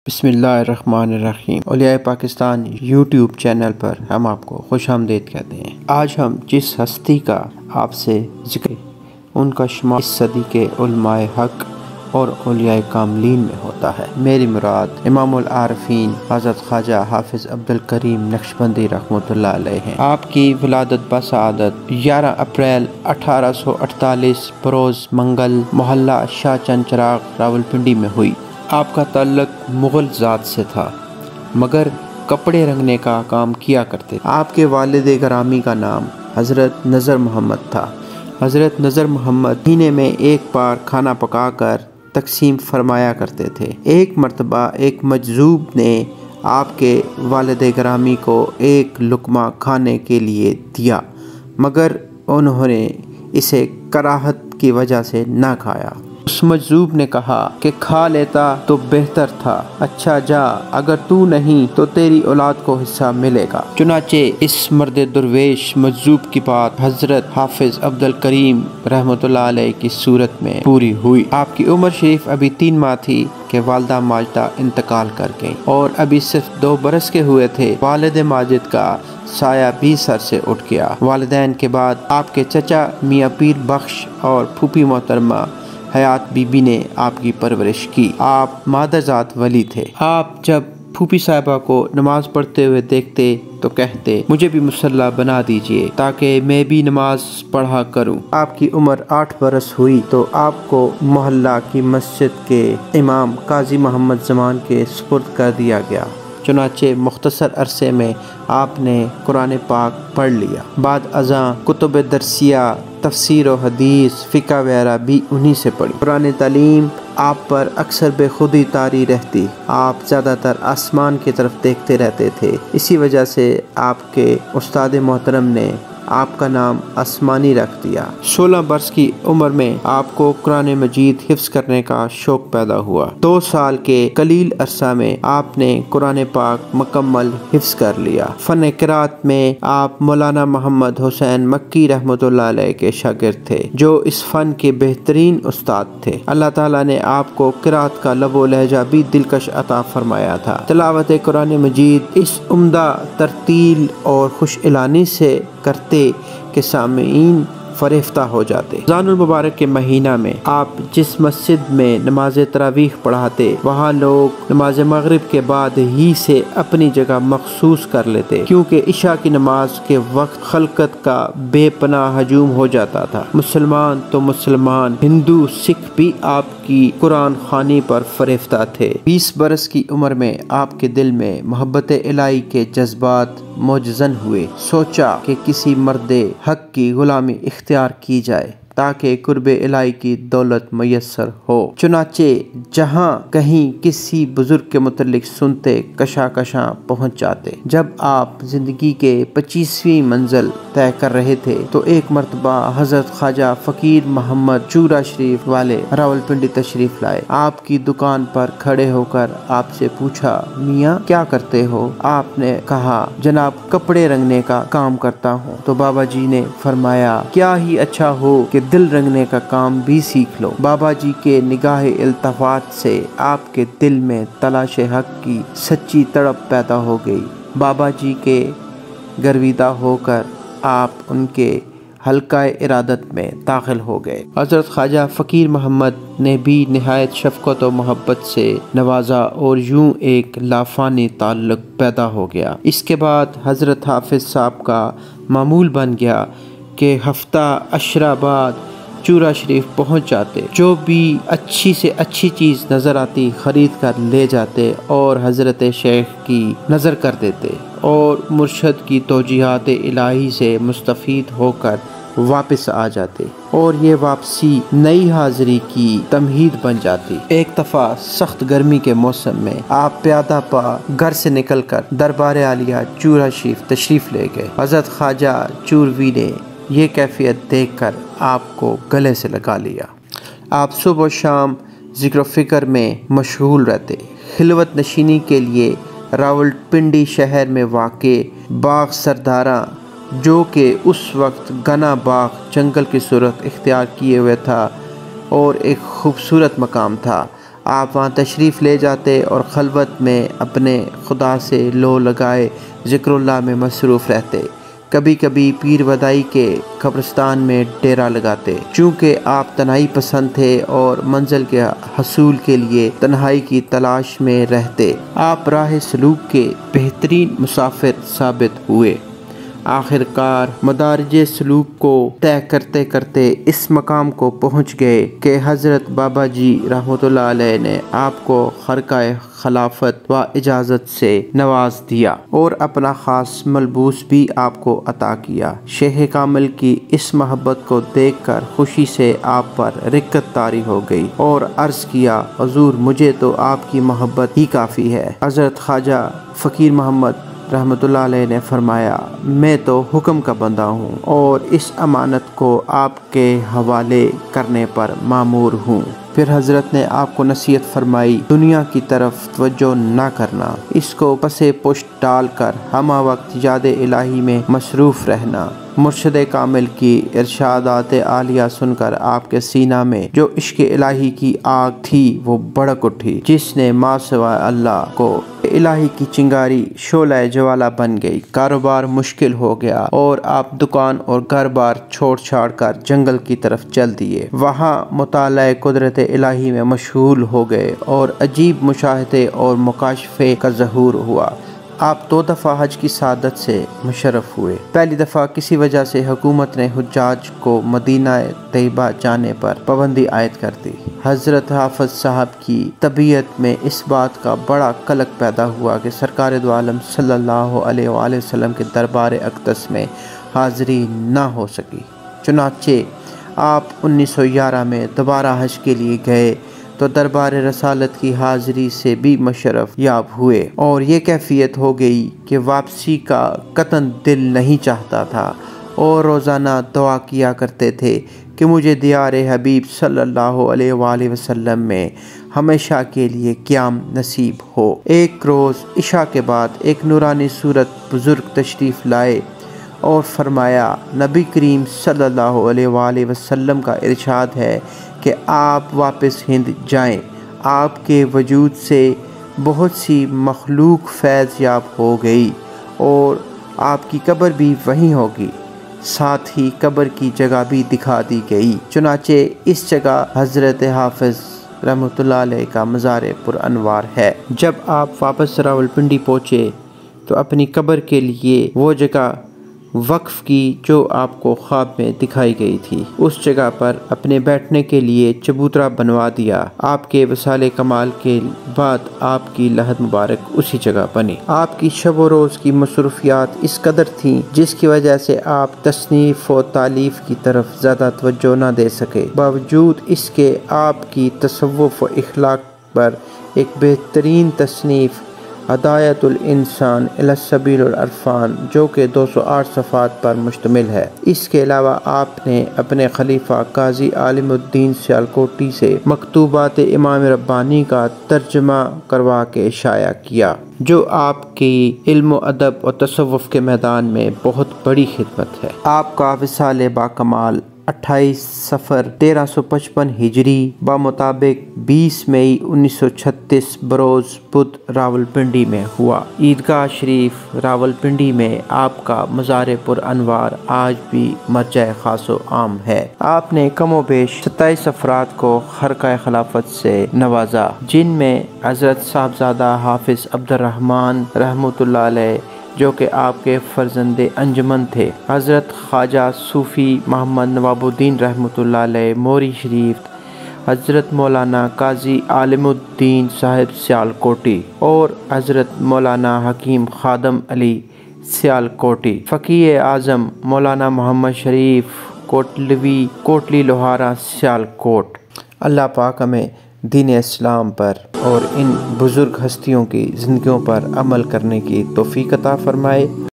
بسم اللہ الرحمن الرحیم۔ اولیاء پاکستان یوٹیوب چینل پر ہم آپ کو خوش آمدید کہتے ہیں۔ آج ہم جس ہستی کا آپ سے ذکر ان کا شمار اس صدی کے علماء حق اور اولیاء کاملین میں ہوتا ہے۔ میری مراد امام العارفین حضرت خواجہ حافظ عبدالکریم نقشبندی رحمۃ اللہ علیہ ہیں۔ آپ کی ولادت بسعادت 11 اپریل 1848 بروز منگل محلہ شاہ چند چراغ راولپنڈی میں ہوئی۔ آپ کا تعلق مغل ذات سے تھا مگر کپڑے رنگنے کا کام کیا کرتے۔ آپ کے والد گرامی کا نام حضرت نذر محمد تھا۔ حضرت نذر محمد مہینے میں ایک بار کھانا پکا کر تقسیم فرمایا کرتے تھے۔ ایک مرتبہ ایک مجذوب نے آپ کے والد گرامی کو ایک لقمہ کھانے کے لیے دیا مگر انہوں نے اسے کراہت کی وجہ سے نہ کھایا۔ اس مجذوب نے کہا کہ کھا لیتا تو بہتر تھا، اچھا جا، اگر تو نہیں تو تیری اولاد کو حصہ ملے گا۔ چنانچہ اس مرد درویش مجذوب کی بات حضرت حافظ عبدالکریم رحمۃ اللہ علیہ کی صورت میں پوری ہوئی۔ آپ کی عمر شریف ابھی 3 ماہ تھی کہ والدہ ماجدہ انتقال کر گئیں اور ابھی صرف 2 برس کے ہوئے تھے۔ والد ماجد کا سایہ بھی سر سے اٹھ گیا۔ والدین کے بعد آپ کے چچا میاں پیر بخش اور پھوپھی محترمہ حیات بی بی نے آپ کی پرورش کی۔ آپ مادر ذات ولی تھے۔ آپ جب پھوپھی صاحبہ کو نماز پڑھتے ہوئے دیکھتے تو کہتے مجھے بھی مصلی بنا دیجئے تاکہ میں بھی نماز پڑھا کروں۔ آپ کی عمر 8 برس ہوئی تو آپ کو محلہ کی مسجد کے امام قاضی محمد زمان کے سپرد کر دیا گیا۔ چنانچہ مختصر عرصے میں آپ نے قرآن پاک پڑھ لیا۔ بعد ازاں کتب درسیہ، تفسیر و حدیث، فقہ وغیرہ بھی انہی سے پڑھی۔ قرآن تعلیم آپ پر اکثر بے خودی طاری رہتی۔ آپ زیادہ تر آسمان کی طرف دیکھتے رہتے تھے۔ اسی وجہ سے آپ کے استاد محترم نے آپ کا نام آسمانی رکھ دیا۔ 16 برس کی عمر میں آپ کو قرآن مجید حفظ کرنے کا شوق پیدا ہوا۔ 2 سال کے قلیل عرصہ میں آپ نے قرآن پاک مکمل حفظ کر لیا۔ فن قرات میں آپ مولانا محمد حسین مکی رحمۃ اللہ علیہ کے شاگرد تھے جو اس فن کے بہترین استاد تھے۔ اللہ تعالیٰ نے آپ کو قرات کا لب و لہجہ بھی دلکش عطا فرمایا تھا۔ تلاوت قرآن مجید اس عمدہ ترتیل اور خوش اعلانی سے کرتے کہ سامعین فریفتہ ہو جاتے۔ رمضان المبارک کے مہینہ میں آپ جس مسجد میں نماز تراویح پڑھاتے وہاں لوگ نماز مغرب کے بعد ہی سے اپنی جگہ مخصوص کر لیتے کیونکہ عشاء کی نماز کے وقت خلقت کا بے پناہ ہجوم ہو جاتا تھا۔ مسلمان تو مسلمان، ہندو سکھ بھی آپ کی قرآن خوانی پر فریفتہ تھے۔ 20 برس کی عمر میں آپ کے دل میں محبت الہی کے جذبات موجزن ہوئے۔ سوچا کہ کسی مرد حق کی غلامی اختیار کی جائے تاکہ قرب الہی کی دولت میسر ہو۔ چنانچہ جہاں کہیں کسی بزرگ کے متعلق سنتے کشاں پہنچ جاتے۔ جب آپ زندگی کے 25ویں منزل طے کر رہے تھے تو ایک مرتبہ حضرت خواجہ فقیر محمد چورا شریف والے راولپنڈی تشریف لائے۔ آپ کی دکان پر کھڑے ہو کر آپ سے پوچھا میاں کیا کرتے ہو؟ آپ نے کہا جناب کپڑے رنگنے کا کام کرتا ہوں۔ تو بابا جی نے فرمایا کیا ہی اچھا ہو کہ دل رنگنے کا کام بھی سیکھ لو۔ بابا جی کے نگاہ التفات سے آپ کے دل میں تلاش حق کی سچی تڑپ پیدا ہو گئی۔ بابا جی کے گرویدہ ہو کر آپ ان کے حلقہ ارادت میں داخل ہو گئے۔ حضرت خواجہ فقیر محمد نے بھی نہایت شفقت و محبت سے نوازا اور یوں ایک لافانی تعلق پیدا ہو گیا۔ اس کے بعد حضرت حافظ صاحب کا معمول بن گیا کہ ہفتہ عشرہ بعد چورا شریف پہنچ جاتے، جو بھی اچھی سے اچھی چیز نظر آتی خرید کر لے جاتے اور حضرت شیخ کی نظر کر دیتے اور مرشد کی توجیہات الہی سے مستفید ہو کر واپس آ جاتے اور یہ واپسی نئی حاضری کی تمہید بن جاتی۔ ایک دفعہ سخت گرمی کے موسم میں آپ پیادہ پا گھر سے نکل کر دربار عالیہ چورا شریف تشریف لے گئے۔ حضرت خواجہ چوروی نے یہ کیفیت دیکھ کر آپ کو گلے سے لگا لیا۔ آپ صبح و شام ذکر و فکر میں مشغول رہتے۔ خلوت نشینی کے لیے راولپنڈی شہر میں واقع باغ سرداراں جو کہ اس وقت گنا باغ جنگل کی صورت اختیار کیے ہوئے تھا اور ایک خوبصورت مقام تھا، آپ وہاں تشریف لے جاتے اور خلوت میں اپنے خدا سے لو لگائے ذکر اللہ میں مصروف رہتے۔ کبھی کبھی پیر ودائی کے قبرستان میں ڈیرا لگاتے۔ چونکہ آپ تنہائی پسند تھے اور منزل کے حصول کے لیے تنہائی کی تلاش میں رہتے، آپ راہ سلوک کے بہترین مسافر ثابت ہوئے۔ آخر کار مدارج سلوک کو طے کرتے کرتے اس مقام کو پہنچ گئے کہ حضرت بابا جی رحمۃ اللہ علیہ نے آپ کو خرقہ خلافت و اجازت سے نواز دیا اور اپنا خاص ملبوس بھی آپ کو عطا کیا۔ شیخ کامل کی اس محبت کو دیکھ کر خوشی سے آپ پر رقت طاری ہو گئی اور عرض کیا، حضور مجھے تو آپ کی محبت ہی کافی ہے۔ حضرت خواجہ فقیر محمد رحمۃ اللہ علیہ نے فرمایا، میں تو حکم کا بندہ ہوں اور اس امانت کو آپ کے حوالے کرنے پر مامور ہوں۔ پھر حضرت نے آپ کو نصیحت فرمائی، دنیا کی طرف توجہ نہ کرنا، اس کو پسے پشت ڈال کر ہمہ وقت یاد الہی میں مصروف رہنا۔ مرشد کامل کی ارشادات عالیہ سن کر آپ کے سینہ میں جو عشق الہی کی آگ تھی وہ بھڑک اٹھی، جس نے ما سوائے اللہ کو الہی کی چنگاری شعلہ جوالہ بن گئی۔ کاروبار مشکل ہو گیا اور آپ دکان اور گھر بار چھوڑ چھاڑ کر جنگل کی طرف چل دیے۔ وہاں مطالعہ قدرت الہی میں مشغول ہو گئے اور عجیب مشاہدے اور مکاشفے کا ظہور ہوا۔ آپ 2 دفعہ حج کی سعادت سے مشرف ہوئے۔ پہلی دفعہ کسی وجہ سے حکومت نے حجاج کو مدینہ طیبہ جانے پر پابندی عائد کر دی۔ حضرت حافظ صاحب کی طبیعت میں اس بات کا بڑا قلق پیدا ہوا کہ سرکار دو عالم صلی اللہ علیہ وآلہ وسلم کے دربار اقدس میں حاضری نہ ہو سکی۔ چنانچہ آپ 1911 میں دوبارہ حج کے لیے گئے تو دربار رسالت کی حاضری سے بھی مشرف یاب ہوئے اور یہ کیفیت ہو گئی کہ واپسی کا قطعاً دل نہیں چاہتا تھا اور روزانہ دعا کیا کرتے تھے کہ مجھے دیار حبیب صلی اللہ علیہ وآلہ وسلم میں ہمیشہ کے لیے قیام نصیب ہو۔ ایک روز عشاء کے بعد ایک نورانی صورت بزرگ تشریف لائے اور فرمایا، نبی کریم صلی اللہ علیہ وآلہ وسلم کا ارشاد ہے کہ آپ واپس ہند جائیں۔ آپ کے وجود سے بہت سی مخلوق فیض یاب ہو گئی اور آپ کی قبر بھی وہیں ہوگی، ساتھ ہی قبر کی جگہ بھی دکھا دی گئی۔ چنانچہ اس جگہ حضرت حافظ رحمۃ اللہ علیہ کا مزار پر انوار ہے۔ جب آپ واپس راولپنڈی پہنچے تو اپنی قبر کے لیے وہ جگہ وقف کی جو آپ کو خواب میں دکھائی گئی تھی۔ اس جگہ پر اپنے بیٹھنے کے لیے چبوترا بنوا دیا۔ آپ کے وصال کمال کے بعد آپ کی لحد مبارک اسی جگہ بنی۔ آپ کی شب و روز کی مصروفیات اس قدر تھیں جس کی وجہ سے آپ تصنیف و تالیف کی طرف زیادہ توجہ نہ دے سکے۔ باوجود اس کے آپ کی تصوف و اخلاق پر ایک بہترین تصنیف ہدایت الانسان الی السبیل العرفان جو کہ 208 صفحات پر مشتمل ہے۔ اس کے علاوہ آپ نے اپنے خلیفہ قاضی عالم الدین سیالکوٹی سے مکتوبات امام ربانی کا ترجمہ کروا کے شائع کیا، جو آپ کی علم و ادب اور تصوف کے میدان میں بہت بڑی خدمت ہے۔ آپ کا وصال باکمال 28 صفر 1355 ہجری بمطابق 20 مئی 1936 بروز بدھ راولپنڈی میں ہوا۔ عیدگاہ شریف راولپنڈی میں آپ کا مزار پر انوار آج بھی مرجع خاص و عام ہے۔ آپ نے کم و بیش 27 افراد کو خرقہ خلافت سے نوازا، جن میں حضرت صاحبزادہ حافظ عبد الرحمن رحمۃ اللہ علیہ جو کہ آپ کے فرزند انجمن تھے، حضرت خواجہ صوفی محمد نواب الدین رحمۃ اللہ علیہ موری شریف، حضرت مولانا قاضی عالم الدین صاحب سیالکوٹی اور حضرت مولانا حکیم خادم علی سیالکوٹی، فقیہ اعظم مولانا محمد شریف کوٹلوی کوٹلی لوہارا سیالکوٹ۔ اللہ پاک ہمیں دین اسلام پر اور ان بزرگ ہستیوں کی زندگیوں پر عمل کرنے کی توفیق عطا فرمائے۔